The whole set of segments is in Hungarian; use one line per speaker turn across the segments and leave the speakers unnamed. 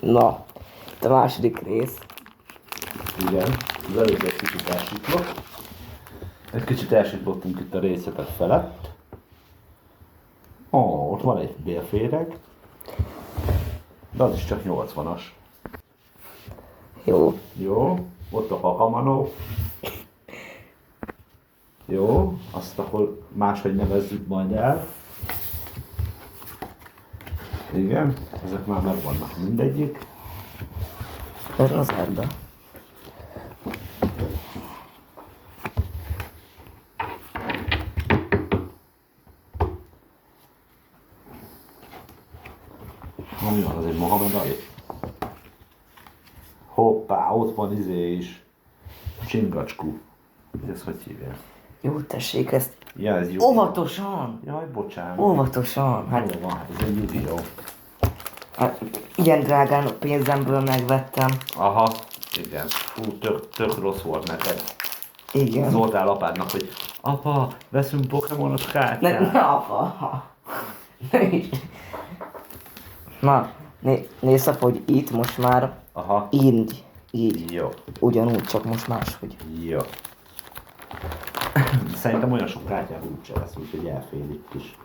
Na, itt a második rész.
Igen, az előző egy kicsit elsiklott. Egy kicsit elsiklottunk itt a részletek felett. Ott van egy bélféreg. De az is csak 80-as.
Jó.
Jó, ott a hakamanó. Jó, azt akkor máshogy nevezzük majd el. Igen, ezek már megvannak mindegyik.
Ez az erdő.
Mi van, az egy Mohamed Ali? Hoppá, ott van izé is. Csingacskú. Ez hogy hívják?
Jó, tessék ezt.
Ja, ez jó.
Óvatosan!
Jaj, bocsánat.
Óvatosan! Hát,
Jó van, ez egy Yu-Gi-Oh!
hát ilyen drágán a pénzemből megvettem.
Aha, igen. Fú, tök rossz volt neked.
Igen.
Szóltál apádnak, hogy apa, veszünk Pokémonos kártyát.
Ne, apa! Na, nézd apa, hogy itt most már
Aha.
így.
Jó.
Ugyanúgy, csak most máshogy.
Jó. Szerintem olyan sok kártyát úgyse lesz, úgyhogy elfélik is.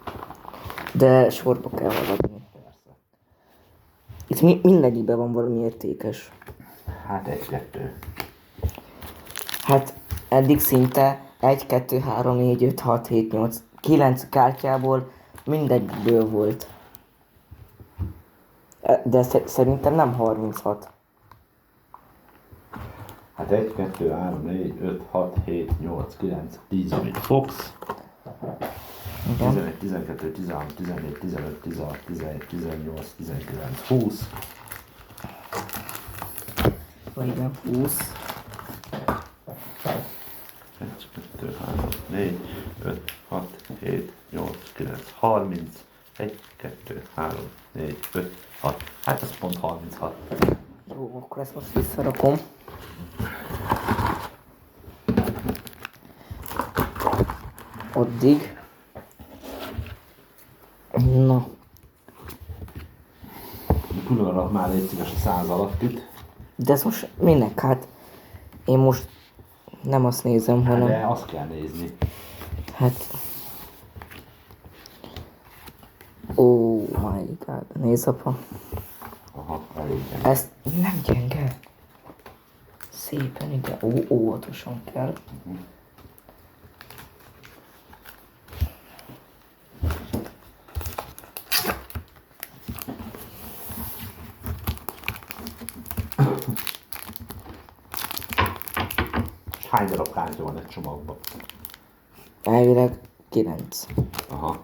De sorba kell haladni.
Persze.
Itt mindegyikben van valami értékes.
Hát egy-kettő.
Hát eddig szinte 1, 2, 3, 4, 5, 6, 7, 8, 9 kártyából mindegyikből volt. De szerintem nem 36.
Hát 1, 2, 3, 4, 5, 6, 7, 8, 9, 10, amit fogsz.
Igen.
11, 12, 13, 14, 15, 16, 17, 18, 19, 20.
Vagy igen, 20.
1, 2, 3, 4, 5, 6, 7, 8, 9, 30. 1, 2, 3, 4, 5, 6. Hát ez pont 36.
Jó, akkor ezt most visszarakom. Addig. Na,
Külön rak már légy szíves a 100 alatt itt.
de ez most minek? Hát én most nem azt nézem, hanem...
De azt kell nézni.
Hát... Oh my god, nézd apa.
Aha, elég gyenge.
Ez nem gyenge. Szépen ide, óvatosan kell.
Hány darab kártya van egy csomagban?
Elvileg 9.
Aha.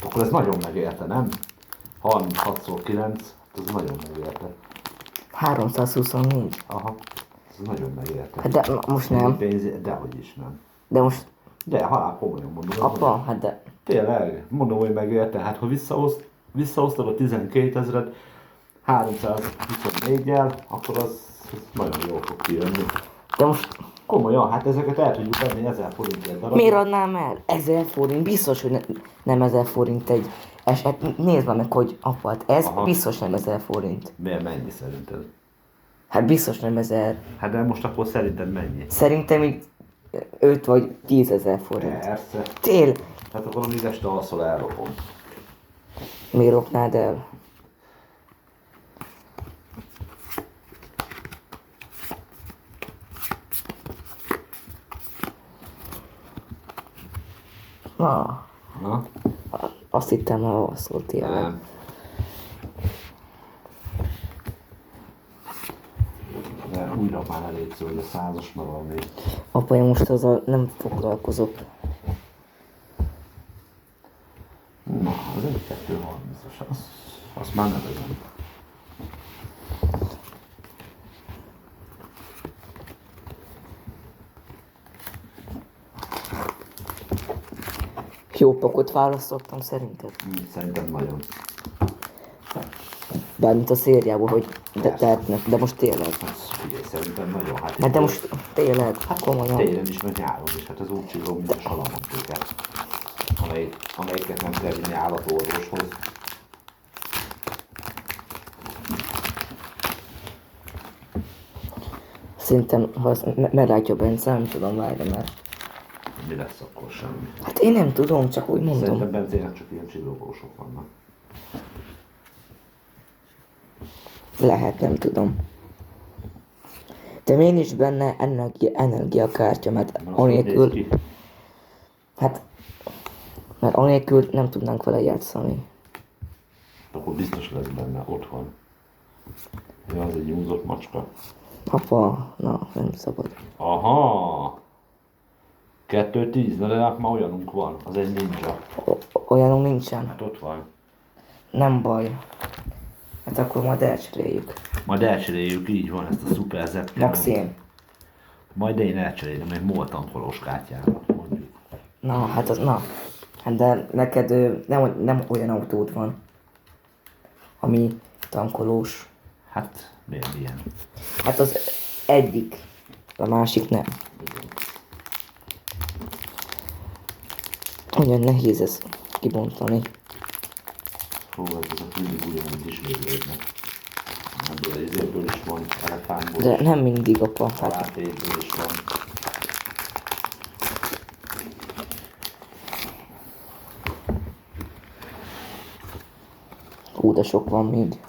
Akkor ez nagyon megérte, nem? 36-szor 9, ez nagyon megérte.
324.
Aha, ez nagyon megérte.
Hát de most nem.
Dehogy is nem.
De most...
De halál komolyan mondom.
Apa, hát de...
Tényleg, mondom, hogy megérte. Hát ha visszaosztod a 12 000-et 324-jel, akkor az nagyon jól fog kijönni.
De most...
Komolyan, hát ezeket el tudjuk venni 1000 forintért darab.
Miért adnám el? 1000 forint? Biztos, hogy nem 1000 forint egy eset. Nézd már meg, hogy apa, hát ez
Aha.
biztos nem 1000 forint.
Miért mennyi szerinted?
Hát biztos nem 1000.
Hát de most akkor szerinted mennyi?
Szerintem így 5 vagy 10 000 forint.
Persze.
Tél,
Hát akkor amíg este alszol elropom.
miért ropnád el? Na,
Na?
azt hittem, már alszol tényleg.
Nem. De újra már elég szó, hogy a 100-as már valami.
Apa, én most azzal nem foglalkozok.
Na, az 1-2-30-as, azt már nevezem.
Jó pakot választottam szerinted?
Szerintem nagyon.
Bármint a szériából, hogy
Persze.
tehetnek, de most tényleg.
Figyelj, szerintem nagyon. Hát
Hát de most tényleg, komolyan.
télen is, meg nyáron is, hát ez úgy csillog, mint a salamantéket. Amelyiket nem kell vinni állatorvoshoz.
Szerintem, ha azt meglátja Bence, nem tudom, várja, mert...
Mi lesz akkor semmi.
Hát én nem tudom, csak úgy mondom.
Szerintem Bencének csak ilyen csillogósok vannak.
Lehet, nem tudom. De miért is benne energiakártya, mert
Mert az úgy néz
anélkül...
ki.
Hát... Mert anélkül nem tudnánk vele játszani.
Akkor biztos lesz benne, ott van. Ja, az egy nyúzott macska.
Apa, na, nem szabad.
Aha! 2-10, na de hát már olyanunk van, az egy ninja.
Olyanunk nincsen.
Hát ott van.
Nem baj. Hát akkor majd elcseréljük.
Majd elcseréljük, így van, ezt a Super Z.
Maxim.
Majd én elcserélem egy MOL tankolós kártyára, mondjuk.
Na, hát az, na. Hát de neked nem olyan autód van, ami tankolós.
Hát, miért ilyen?
Hát az egyik, a másik nem. Olyan nehéz ezt kibontani.
Hú, ezek mindig ugyanúgy ismétlődnek. Ebből az izéből is van, elefántból
De
is,
nem mindig, apa. Hát,
haláltétből is van.
de sok van még.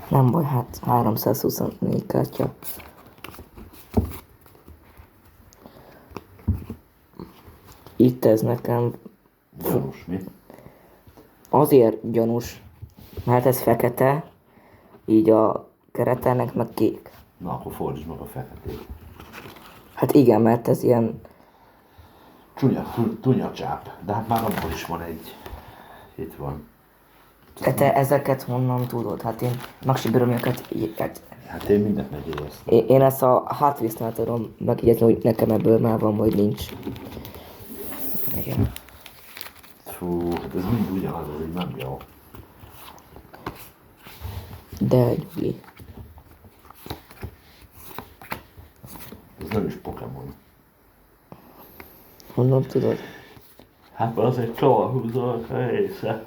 Nem baj, hát 324 kártya. Itt ez nekem
Gyanús, mi?
azért gyanús, mert ez fekete, így a keretelnek meg kék.
Na, akkor fordítsd meg a feketét.
Hát igen, mert ez ilyen,
Tunya csáp. De hát már abból is van egy. Itt van.
de te ezeket honnan tudod? Hát én Maxi Börömöket,
Hát én mindent megjegyeztem.
én ezt a hátvíznál tudom megjegyezni, hogy nekem ebből már van, vagy nincs. Igen.
Fú, hát ez mind ugyanaz, ez így nem jó.
De Gyuri.
Ez nem is Pokémon.
Honnan tudod?
Hát az egy csavarhúzónak a része.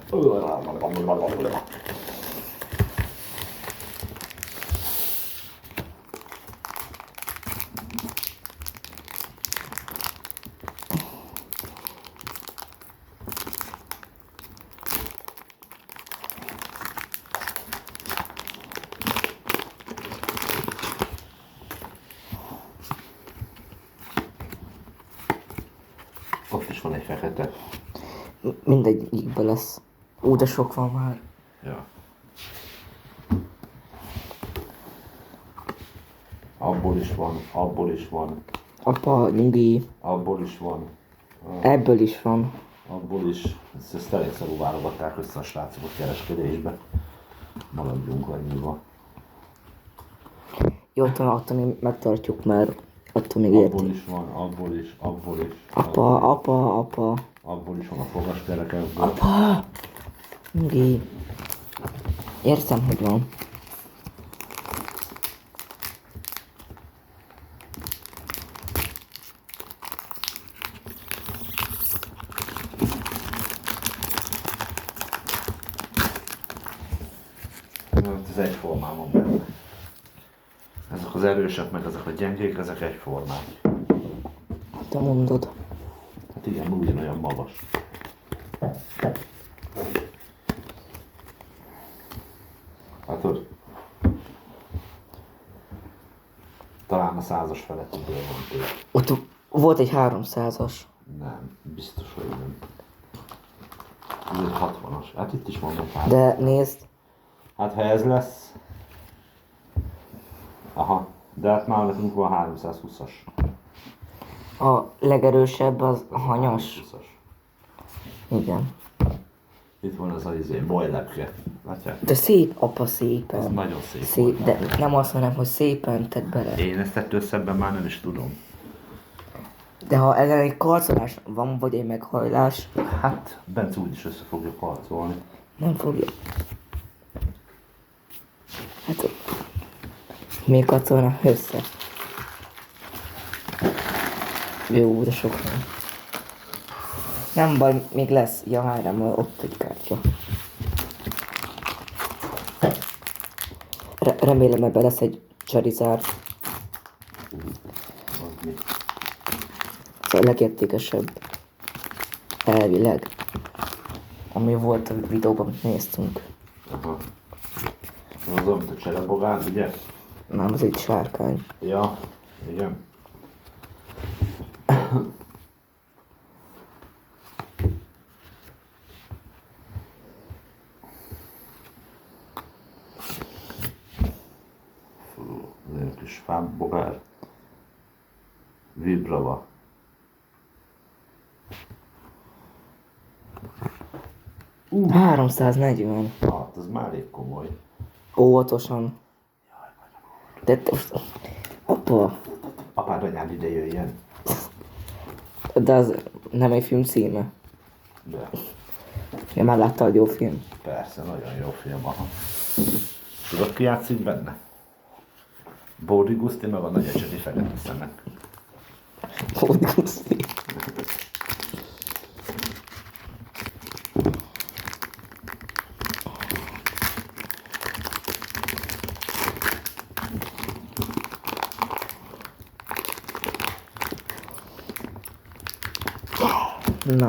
Ott is van egy fekete.
Mindegyikben lesz. De sok van már.
Ja. Abból is van, abból is van,
Apa, nyugi.
abból is van,
Ebből is van.
abból is. Ezt elég szarul válogatták össze a srácok a kereskedésbe. Maradjunk annyiba.
Jó, attól még megtartjuk, mert attól még
Abból
érti.
is van, abból is, abból is.
Apa.
Abból is van a fogaskerekekből.
Apa! Nyugi. Értem, hogy van.
Ez egyformán van benne. Ezek az erősek, meg ezek a gyengék, ezek egyformák.
Te mondod.
Hát igen, ugyanolyan magas. Látod? Talán a 100-as feletti van tőle.
Ott volt egy 300-as.
Nem, biztos, hogy nem. Ez egy 60-as. Hát itt is van egy 300.
De nézd,
Hát ha ez lesz... Aha, de hát már nekünk van 320-as.
a legerősebb az hanyas.
320-as.
Igen.
Itt van ez a boilerke. Látják?
De szép, apa,
Ez
szépen.
nagyon szép.
Szép, de
boiler.
nem azt mondom, hogy szépen tedd bele.
Én ezt ettől szebben már nem is tudom.
De ha ezen egy karcolás van, vagy egy meghajlás,
Hát, Bence úgyis össze fogja karcolni.
nem fogja. Hát, még karcolna össze. Jó, de sok van. Nem baj, még lesz. Ja, várjál, ott egy kártya. Remélem ebben lesz egy Charizard. a legértékesebb. Elvileg. Ami volt a videóban, amit néztünk.
Aha. Az olyan, mint a cserebogán, ugye?
Nem, az egy sárkány.
Ja, igen. Fú, ez egy kis fábbogár. Vibrava.
Uh. 340.
Hát, ez már elég komoly.
Óvatosan. De most... Apa,
Apád anyád ide jöjjön.
de az nem egy film címe.
De
Én már láttad jó film.
persze, nagyon jó film, aha. Tudod, ki játszik benne? Bódi Guszti, meg a nagyecsedi fekete szemek.
Fódguszi. Na.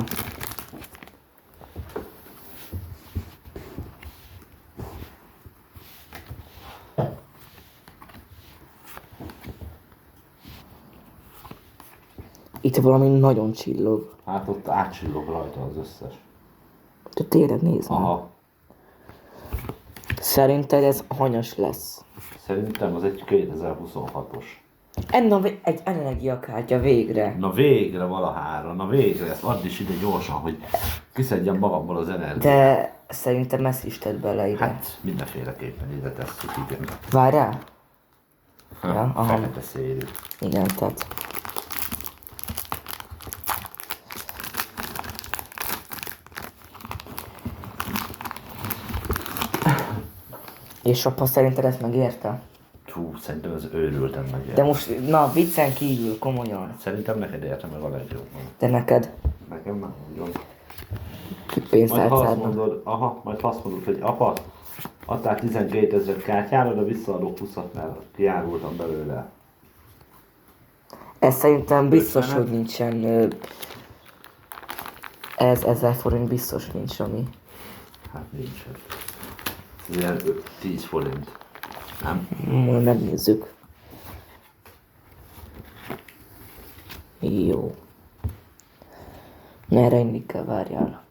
Itt valami nagyon csillog.
Hát ott átcsillog rajta az összes.
De tényleg nézd meg.
Aha.
Szerinted ez hanyas lesz?
Szerintem az egy 2026-os.
Egy energiakártya végre.
Na végre valahára, na végre, ezt add is ide gyorsan, hogy kiszedjem magamból az energiát.
De szerintem ezt is tett bele ide.
Hát mindenféleképpen ide tesszük, igen.
Várjál? Ja, aha.
Fekete szélű.
Igen, tehát. És apa szerinted ezt megérte?
Hú, szerintem ez őrültem meg.
De most, na viccen kívül, komolyan.
Szerintem neked érte meg a legjobban.
De neked
Nekem nem nagyon.
pénzt
Majd ha azt
átszádnak.
mondod, majd ha azt mondod, hogy apa, adtál 12 000 kártyára, de visszaadok 20-at, mert kiárultam belőle.
Ez szerintem biztos,
Ötvenet?
hogy nincsen. Ez 1000 forint biztos nincs, ami.
Hát nincs. Ez ilyen 10 forint. Nem?
Majd megnézzük. Jó. Merre inni kell, várjál.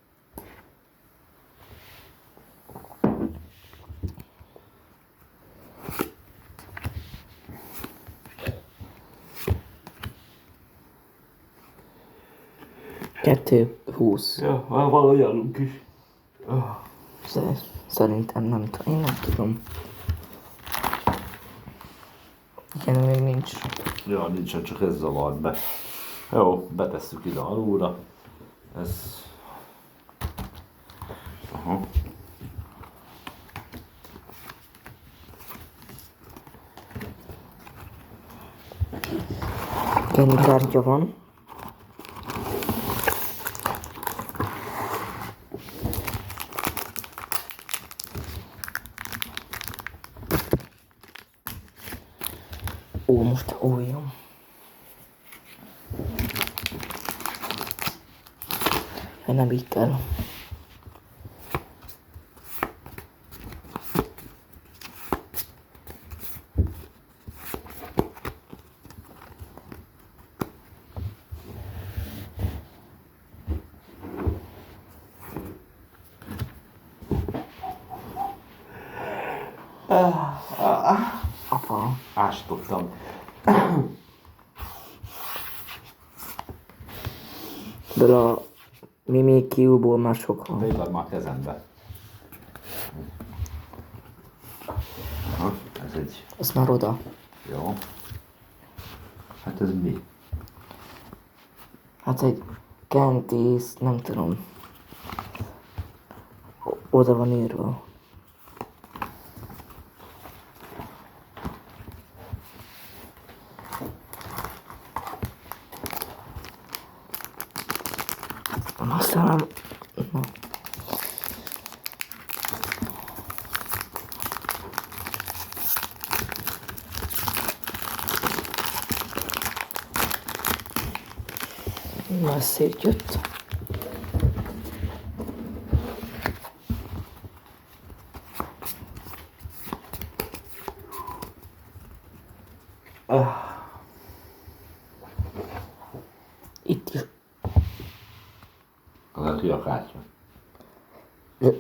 Kettő 20.
Ja, valahogy állunk is.
Szerintem nem tudom. Én nem tudom. Igen, még nincs.
Ja, nincsen, csak ez zavart be. Jó, betesszük ide alulra. Ez... Aha.
Ennyi kártya van. Ó, most olyan. Ja, nem így kell. Apa.
Ástottam.
De a Mimikyu-ból már sok van.
Tényleg már kezembe. Aha, ez egy...
Az már oda.
Jó. Hát ez mi?
Hát egy kentész, nem tudom. Oda van írva. Aztán... Na. ez szétjött. Itt is.
Az ki a kártya.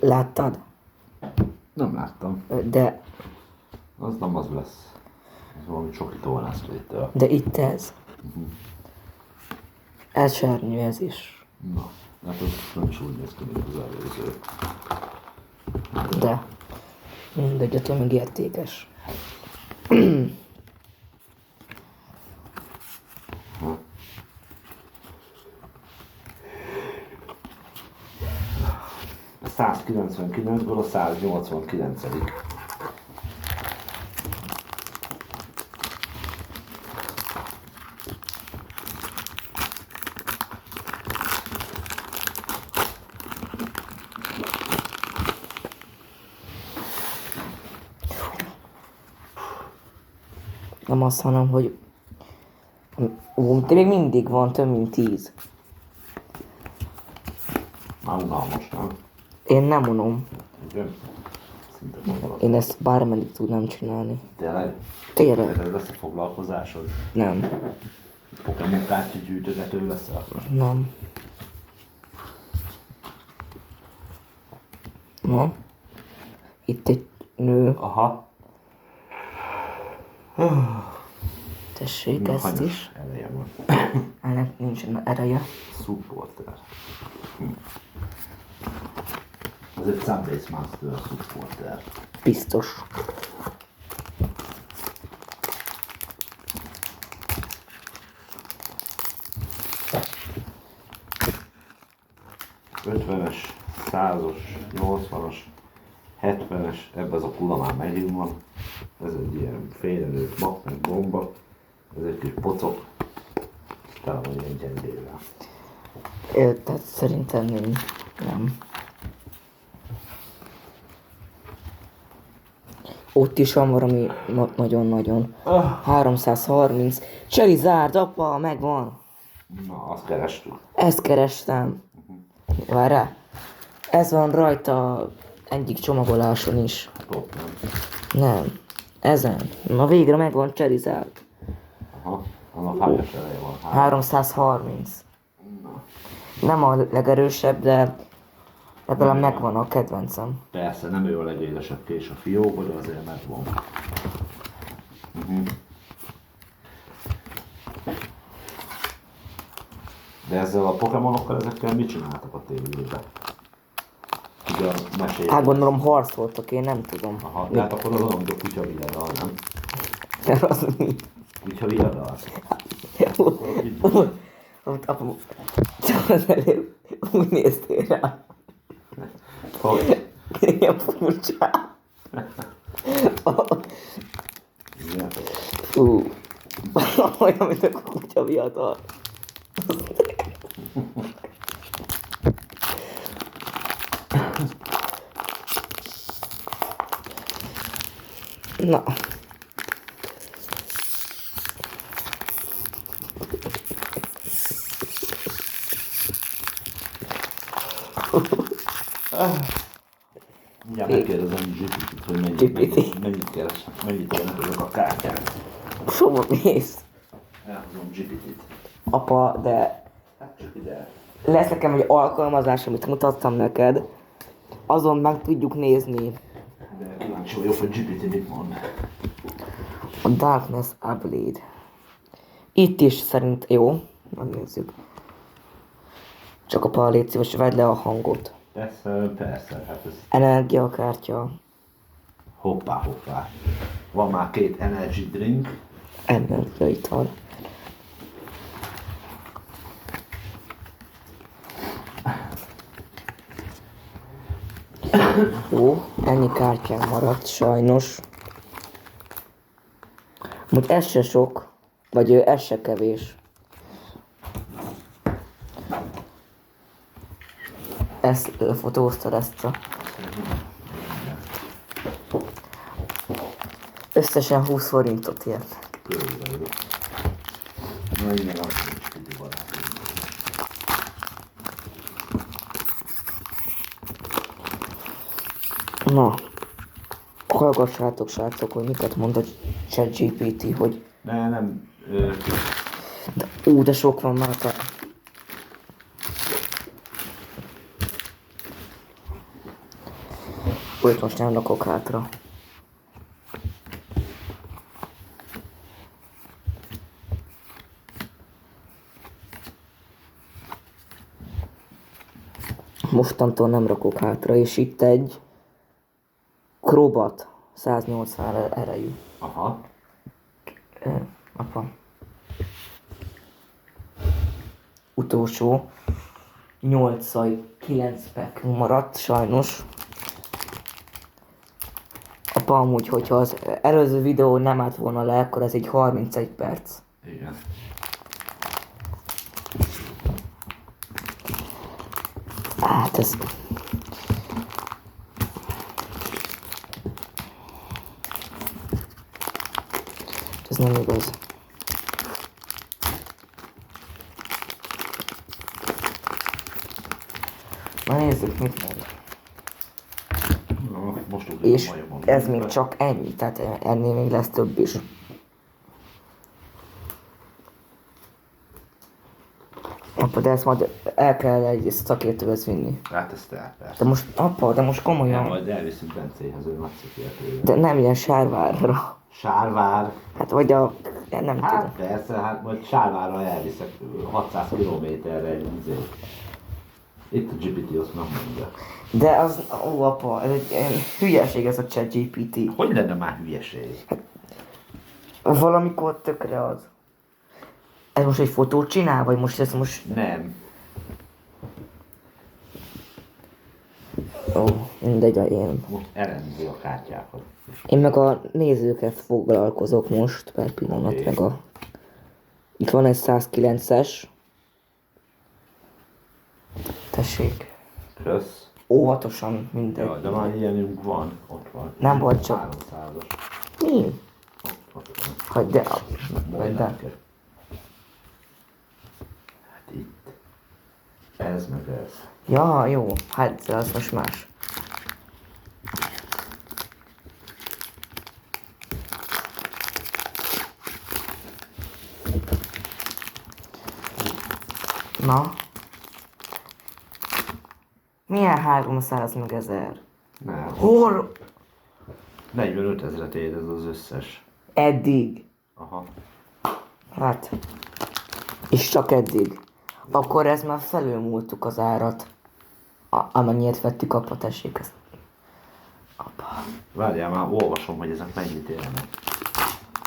Láttad?
Nem láttam.
De
Az nem az lesz. Ez valami csokitól lesz létől.
itt ez. Esernyő ez is.
Na, hát az nem is úgy néz ki, mint az előző.
De mindegy, attól még értékes.
A 199-ből a 189.
Nem azt, hanem, hogy de még mindig van több mint 10.
Már unalmas, nem?
Én nem unom.
Ugye? Szinte gondolom.
Én ezt bármeddig tudnám csinálni.
Tényleg?
Tényleg?
Ez lesz a foglalkozásod?
Nem.
Pokémon kártya gyűjtögető leszel?
Nem. Na. Itt egy nő.
Aha.
Tessék, ezt
Hanyas
is.
eleje van.
Ennek nincsen ereje.
Supporter. Ez egy Subbase Master Supporter.
Biztos.
Es, 100-as, 80-as, 70-es, ebbe az a kula már megint van. Ez egy ilyen félelőtt mag, meg bomba. Ez egy kis pocok. Tele van ilyen gyengével.
Tehát szerintem nem. Ott is van valami nagyon-nagyon. 330. Charizard, apa, megvan.
Na, azt kerestük.
Ezt kerestem. Várjál. Ez van rajta egyik csomagoláson is.
Top, nem?
Nem. Ezen. Na végre megvan Charizard.
Aha, annak hányas eleje van?
330. Nem a legerősebb, de legalább megvan a kedvencem.
Persze, nem ő a legélesebb kés a fiókba, de azért megvan. De ezzel a Pokémonokkal, ezekkel mit csináltak a tévében? Ugye a mesélj.
Hát gondolom harcoltak, én nem tudom.
Aha, de hát akkor az olyan, mint a kutya viadal, nem?
Mert az mi?
Kutya viadal.
Ott apu, csak az előbb úgy néztél rá.
Hogy?
Ilyen furcsa.
Igen.
Olyan, mint a kutya viadal. Na.
Mindjárt megkérdezem GPT-t, hogy mennyit keres, mennyit érnek ezek a kártyák.
Sova mész.
Elhozom GPT-t.
Apa, de
Hát csak ide.
lesz nekem egy alkalmazás, amit mutattam neked. Azon meg tudjuk nézni
De kíváncsi vagyok, hogy GPT mit mond.
a Darkness Ablaid. Itt is szerint jó. Megnézzük. Csak apa, légy szíves, vedd le a hangot.
Persze, hát ez
Energiakártya.
hoppá. Van már 2 energy drink.
Energiaital. Jó, ennyi kártyán maradt sajnos. Most ez se sok, vagy ez se kevés. Ezt fotóztad ezt a... Összesen 20 forintot ért.
Körülbelül. Na igen, azt nincs kicsi barátom.
Na, hallgassátok, srácok, hogy miket mond a ChatGPT, hogy
Nem.
de sok van már a... Úgy most nem rakok hátra. Mostantól nem rakok hátra, és itt egy Crobat 180 erejű.
Aha.
Apa. Utolsó 9 pack maradt, sajnos. Apa, amúgy, hogyha az előző videó nem állt volna le, akkor ez egy 31 perc.
Igen.
Hát ez... Ez nem igaz. Na nézzük, mit mond.
Na, most
És ez még csak ennyi, tehát ennél még lesz több is. Apa, de ezt majd el kell egy szakértőhöz vinni.
Hát ezt persze.
De most, apa, de most
Nem,
komolyan.
majd elviszünk Bencéhez, ő nagy szakértő.
De nem ilyen Sárvárra.
Sárvár.
Hát vagy a... Nem
Hát
tudom.
persze, hát majd Sárvárra elviszek 600 kilométerre egy izé. Itt a GPT azt nem mondja.
De az... Ó, apa, ez egy hülyeség ez a ChatGPT.
Hogy lenne már hülyeség?
Valamikor tökre az. Ez most egy fotót csinál, vagy most ez most...
Nem.
Ó, mindegy, én.
Most elemzi a kártyákat.
Én meg a nézőkkel foglalkozok most, per pillanat,
Oké.
meg a... Itt van egy 109-es. Tessék.
Kösz.
Óvatosan, mindegy.
Ja, de már ilyenünk van. Ott van.
Nem volt csak.
300-as.
Mi?
Ott van.
Hagyd el.
Majd
Hagyd el.
neked. Hát itt. Ez meg ez.
Ja, jó. Hát, de az most más. Na? Milyen 300 meg 1000?
Nem.
Hol?
45 ezeret ér ez az összes.
Eddig.
Aha.
Hát. És csak eddig. Akkor ez már felülmúltuk az árat. Amennyiért vettük, apa, tessék ezt. Apa.
Várjál már, olvasom, hogy ezek mennyit érnek.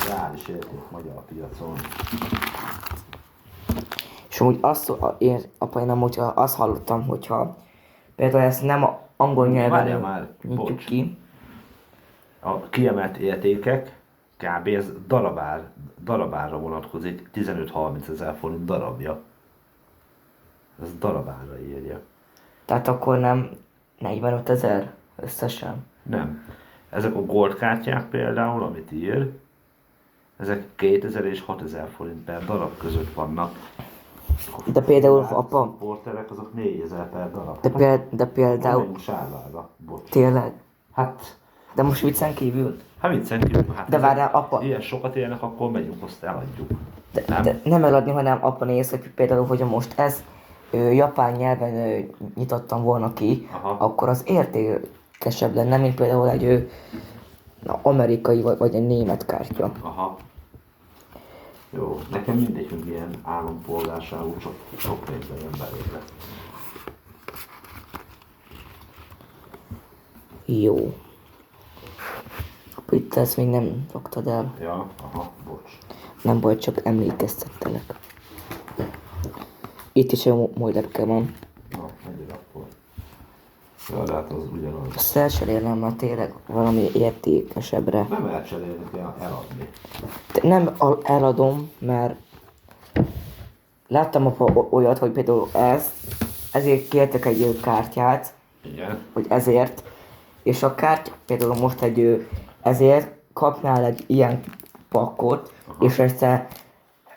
Reális érték magyar piacon.
És amúgy apa, én amúgy azt hallottam, hogyha például ezt nem angol
Várjál
nyelven
már,
nyitjuk
bocs.
ki.
A kiemelt értékek, kb. Ez darabárra vonatkozik, 15-30 ezer forint darabja. Ez darabárra írja.
Tehát akkor nem 45 000 összesen.
Nem. Ezek a gold kártyák például, amit ír, ezek 2000 és 6000 forint per darab között vannak.
De például,
A
apa,
porterek azok 4000 per darab.
de például,
Menjünk Sárvárra, bocs.
tényleg,
Hát,
de most viccen kívül,
viccen kívül, hát
de
ezek
várjál, apa,
ilyen sokat érnek, akkor megyünk, azt eladjuk.
de nem eladni, hanem apa néz, hogy például, hogy most ez japán nyelven nyitottam volna ki,
Aha.
akkor az értékesebb lenne, mint például egy amerikai vagy egy német kártya.
Aha. Jó, nekem mindegy, hogy ilyen állampolgárságú, csak sok pénzbe jön belőle.
Jó. Apa, itt ezt még nem raktad el.
Ja, aha, bocs.
Nem baj, csak emlékeztettelek. Itt is egy modellke van.
Na, egyre akkor. Ja, de hát az ugyanaz.
Azt elcserélnem már tényleg valami értékesebbre.
Nem elcserélni kell eladni.
De nem eladom, mert láttam apa olyat, hogy például ezért kértek egy kártyát,
Igen.
hogy ezért, és a kártya például most ezért kapnál egy ilyen pakkot, és ezt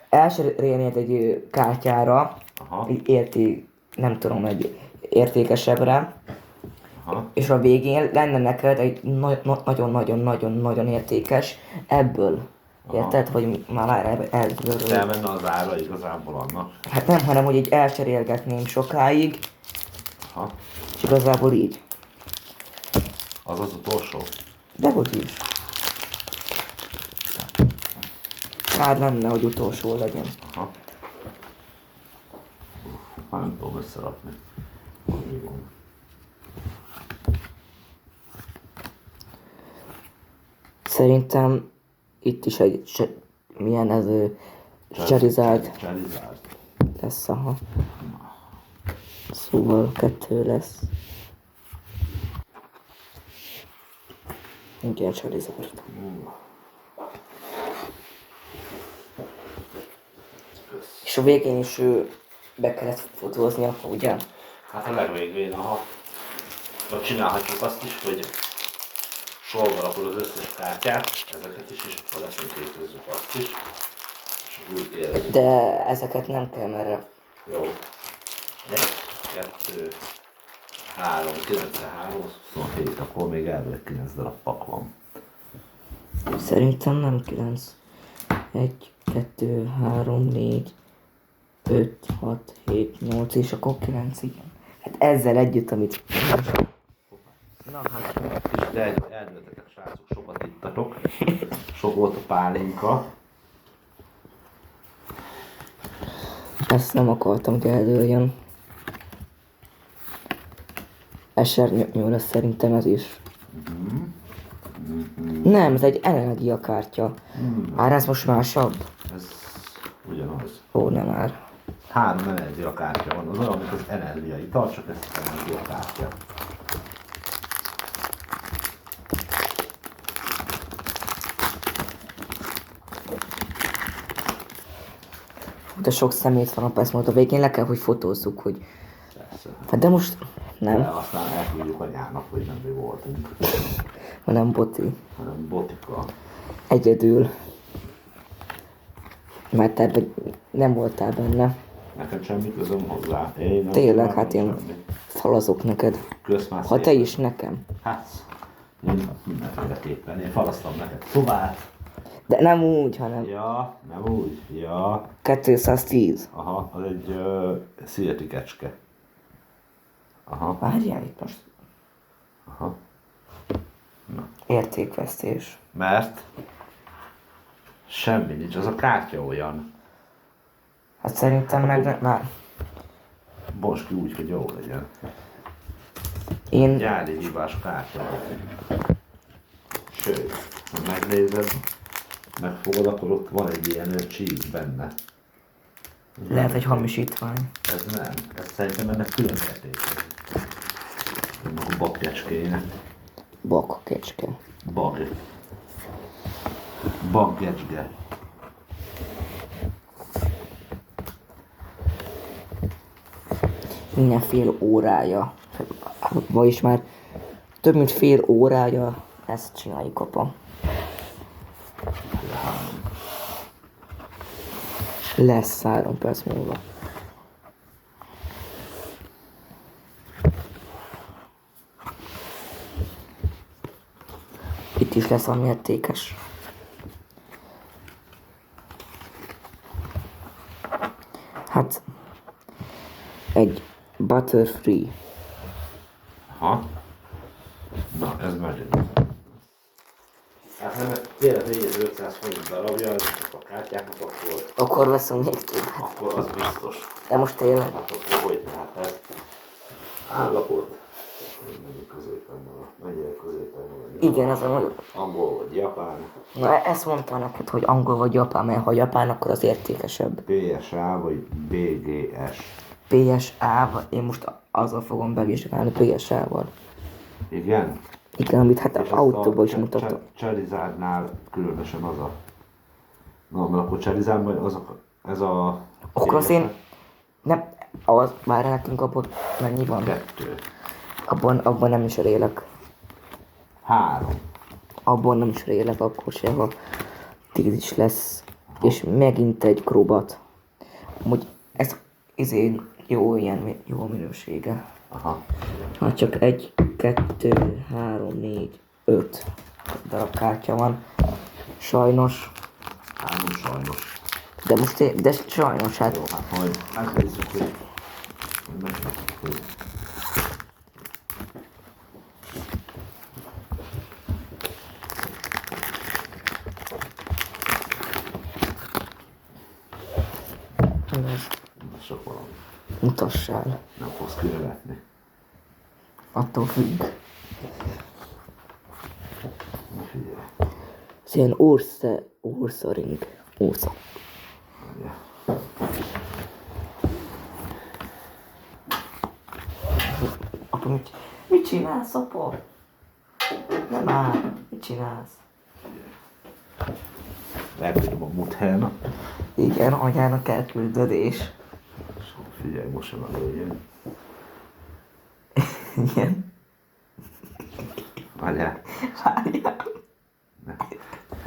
elcserélnéd egy kártyára,
Aha.
egy nem tudom, egy értékesebbre,
Aha.
és a végén lenne neked egy nagyon-nagyon-nagyon-nagyon értékes ebből.
Aha.
Érted? Hogy már elzöröl.
Elmenne az ára igazából annak.
Hát nem, hanem hogy így elcserélgetném sokáig,
Aha.
és igazából így.
Az az utolsó.
Dehogy is. Rád lenne, hogy utolsó legyen.
Aha. Már nem tudom összerakni. Ami van.
Szerintem itt is egy milyen ez Charizard
Charizard.
lesz, aha. Szóval 2 lesz. Igen, Charizard. És a végén is be kellett fotózni, akkor ugye?
Hát a legvégén, aha. Vagy csinálhatjuk azt is, hogy sorba rakod az összes kártyát, ezeket is, és akkor lefényképezzük azt is. És úgy érezzük.
De ezeket nem kell, mert
Jó. 1, 2, 3, 93, 27, akkor még elvileg 9 darab pak van.
szerintem nem 9. 1, 2, 3, 4, 5, 6, 7, 8 és akkor 9, igen. Hát ezzel együtt, amit... Na hát...
De eldőltetek srácok, sokat ittatok. Sok volt a pálinka.
Ezt nem akartam, hogy eldőljön. SR8 lesz szerintem ez is. Nem, ez egy energiakártya. Már ez most másabb?
Ez ugyanaz.
Ó, nem már.
3 energiakártya van, az olyan, mint az energiaital, csak ez energiakártya.
De sok szemét van a persze, a végén le kell, hogy fotózzuk, hogy...
Persze.
Hát de most
De
nem,
aztán elküldjük anyának, hogy nem mi voltunk,
hanem Boti.
hanem botika.
Egyedül. Mert te nem voltál benne.
Nekem semmi közöm hozzá. Én nem
Tényleg,
csináltam
hát én
semmit.
falazok neked.
Kösz már
Ha te
szépen.
is nekem.
Hát, én mindenféleképpen. Én falasztam neked szobát.
De nem úgy, hanem
Ja, nem úgy. Ja.
210.
Aha, az egy szilti kecske. Aha,
Várjál itt most.
aha.
Értékvesztés.
Mert semmi nincs, az a kártya olyan.
Hát szerintem meg már.
Bonts ki úgy, hogy jó legyen.
Én
Nyári hibás kártya. Sőt, ha megnézed, megfogod, akkor ott van egy ilyen cheese benne.
lehet egy hamisítvány.
Ez nem, ez szerintem ennek külön értéke. A bakkecskének.
Bak, kecske.
Bag. Baggecske.
Minden fél órája. Vagyis már több mint fél órája ezt csináljuk, apa. Lesz 3 perc múlva. Itt is lesz ami értékes. Hát egy Butterfree.
Ha? Na, ez már hát nem, tényleg 4500 forint darabja, ez csak a kártyákat,
Akkor veszünk még többet.
akkor az biztos.
De most tényleg.
Hát akkor hogy, tehát ez állapot. Mennyi középen van, mennyire középen van.
Igen, az a nagyon.
Angol vagy japán,
Na, ezt mondtam neked, hogy angol vagy japán, mert ha japán, akkor az értékesebb.
PSA vagy BGS.
PSA-val, én most azzal fogom bevizsgálni, PSA-val.
Igen?
Igen, amit hát
És azt
autóban is
a
mutatom.
Charizardnál különösen az a... Na, mert akkor Charizardban az a... Ez a...
Akkor az én... Nem, az már nekünk abban mennyi van?
2.
Abban nem is rélek.
3.
Abban nem is rélek, akkor se, ha 10 is lesz. És megint egy Crobat. Amúgy ez jó, ilyen jó minősége.
Aha.
Ha csak 1, 2, 3, 4, 5 darab kártya van. Sajnos.
Hát nem sajnos.
De most de sajnos hát.
Jó, hát majd megnézzük, hogy megnézzük, hogy
Ez
sok valami.
mutassál.
Nem fogsz kirevetni.
Attól függ.
Na figyelj.
Ez ilyen Ursaring. Ursa.
Várjál.
Apa, mit csinálsz, apa? Nem áll. Mit csinálsz?
Elküldöm a muthelna.
Igen, anyának elküldődés.
Figyelj, most sem előjön.
Igen.
Várjál.
Várjál.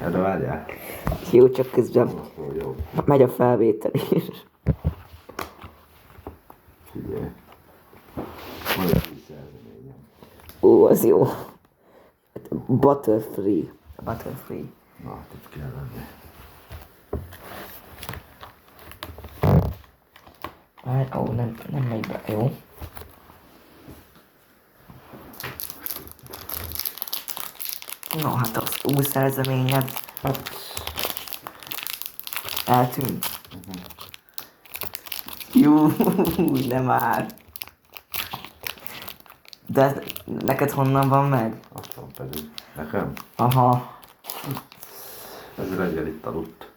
Erre várjál.
Jó, csak közben
Jó.
megy a felvétel is.
Figyelj. Van egy kis szerzeményem.
Ó, az jó. Butterfree. Butterfree.
Na, hát itt kell lenni.
Ó, nem megy be. Jó. No, hát az új szerzeményed.
Hát,
Eltűnt. Jó, nem már. De ez neked honnan van meg?
aztán pedig. Nekem?
Aha.
Ez reggel itt aludt.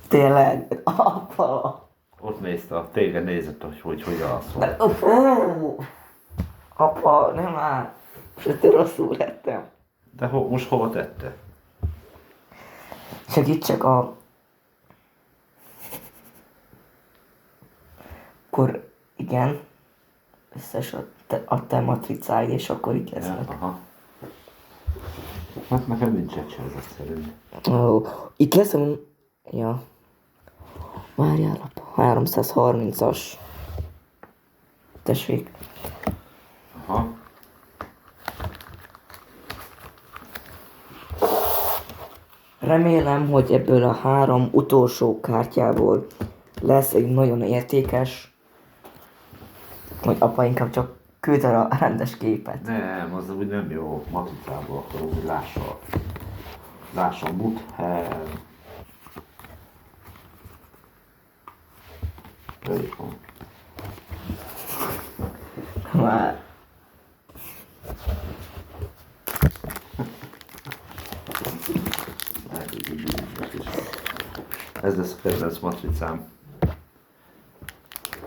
Tényleg? Apa.
Ott nézte, a téged nézett, hogy alszol.
Apa, nem már. És rosszul lettem.
De most hova tette?
Segítsek a... Akkor igen. Összes a te matricáid, és akkor itt
Ja,
lesznek.
aha. Hát nekem nincs egy se ezek szerint.
Ó, itt lesz a... Ja. Várjál, apa. 330-as. Tessék.
Aha.
Remélem, hogy ebből a 3 utolsó kártyából lesz egy nagyon értékes, hogy apa inkább csak küld el a rendes képet.
Nem, az úgy nem jó. Matricából akarom, hogy lássa a muther. Itt van.
Már.
Ez lesz a kedvenc matricám.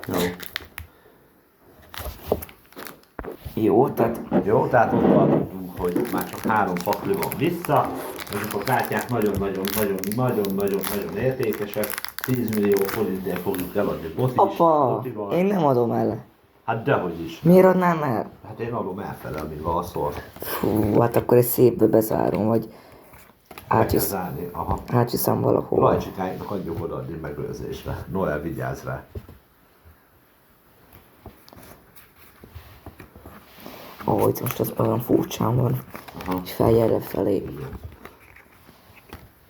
Jó.
Jó, tehát
Jó, tehát ott tartunk, hogy már csak 3 pakli van vissza. Ezek a kártyák nagyon-nagyon értékesek. 10 millió forintért fogjuk eladni
apa,
Botival.
én nem adom el.
Hát dehogy is.
Miért adnám el?
Hát én adom elfele, amíg alszol.
Fú, hát akkor egy szépbe bezárom, vagy
Be kell
átvisz,
zárni. Aha.
átviszem valahol.
Lajcsikáinknak adjuk odaadni megőrzésre. Noel, vigyázz rá.
Ó, itt most az olyan furcsán van.
Aha.
És feljel felé.
Igen.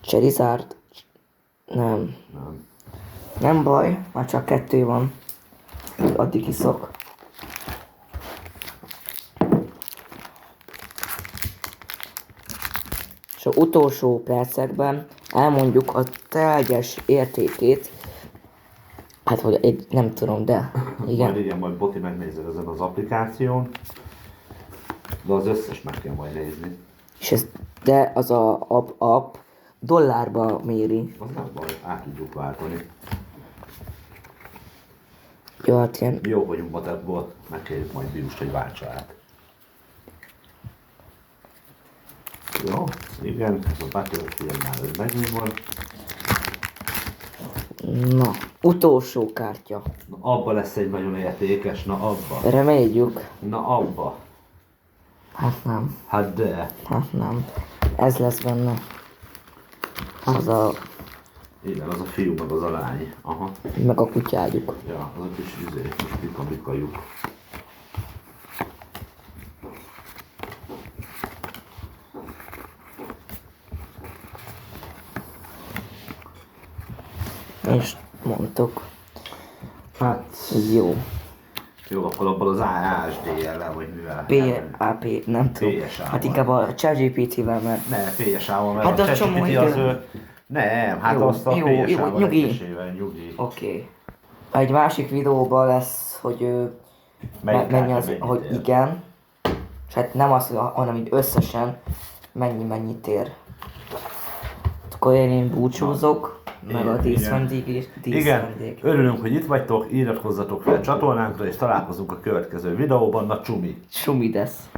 Charizard? Nem.
Nem.
Nem baj, már csak 2 van. Addig iszok. És az utolsó percekben elmondjuk a teljes értékét. Hát, hogy egy, nem tudom, de
Majd
igen.
igen, majd Boti megnézed ezen az applikáción. De az összes meg kell majd nézni.
És ez, de az a app dollárba méri.
Az nem baj, át tudjuk váltani.
Jó, hát ilyen,
Jó vagyunk Batetból, megkérjük majd Biust, hogy váltsa át. Jó, igen, ez a Battlefield-nál ez megvan.
na, utolsó kártya.
Na abba lesz egy nagyon értékes, na abba.
Reméljük.
Na abba.
Hát nem,
Hát de.
hát nem. Ez lesz benne. Az a,
Igen, az a fiú meg az a lány. Aha.
meg a kutyájuk.
Ja, az a kis kis pika-bika lyuk.
És mondtok.
Hát,
Jó.
jó, akkor abból az ASDL-el, vagy mivel?
PAP, nem tudom.
PSA-val.
Hát inkább a ChatGPT-vel, mert
Ne, PSA-val, mert
Hát
a
az csomó
ChatGPT
idő.
az ő... Nem, hát
Jó,
azt a
jó,
PSA-val
nyugi.
egyesével, nyugi.
Oké. Egy másik videóban lesz, hogy
Melyik
mennyi
kártya
az,
mennyit
hogy
ér?
igen. És hát nem az, hanem így összesen mennyit ér. Akkor én búcsúzok, meg a díszvendég és
Igen,
díszvendég.
örülünk, hogy itt vagytok, iratkozzatok fel a csatornánkra, és találkozunk a következő videóban. Na csumi!
Sumi desz.